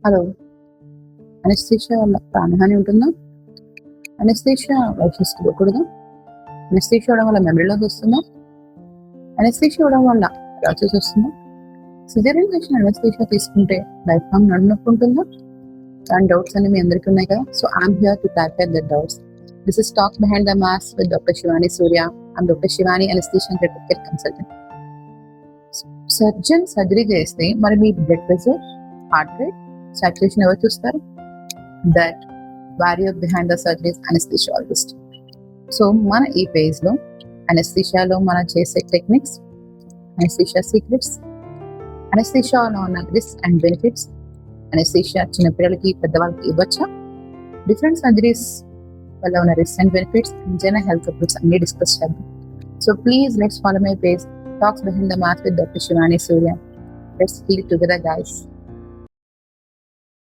Hello. Anaesthesia వల్ల ప్రాణహాని ఉంటుందా? Anaesthesia wives ఇవ్వకూడదా? అనస్థీషియా ఇవ్వడం వల్ల మెమరీ లాస్ వస్తుందా? అనస్థీషియా ఇవ్వడం వల్ల ప్రాసెస్ వస్తుందా? సిజేరియన్ సెక్షన్ అనస్థీషియా తీసుకుంటే లైఫ్ లాంగ్ నడునొప్పి ఉంటుందా? దాని డౌట్స్ అన్ని మీ అందరికీ ఉన్నాయి కదా. So I'm here to clarify the doubts. This is talk behind the mask with doctor Shivani Surya. I'm doctor Shivani, anaesthesia and critical care consultant. Surgeon surgery చేస్తే మరి మీ blood pressure, heart rate, saturation ఎవరు చూస్తారు? That warrior behind the surgery anaesthesiologist. So మన ఈ పేజ్లో అనస్థీషియాలో మనం చేసే టెక్నిక్స్, అనస్థీషియా సీక్రెట్స్, అనస్థీషియాలో ఉన్న రిస్క్ అండ్ బెనిఫిట్స్, అనస్థీషియా చిన్నపిల్లలకి పెద్దవాళ్ళకి ఇవ్వచ్చా, డిఫరెంట్ సర్జరీస్ వల్ల ఉన్న risk and benefits, and general health approach అన్ని డిస్కస్ చేద్దాం. So please let's follow my page talks behind the mask with doctor Shivani Surya. Let's heal together guys.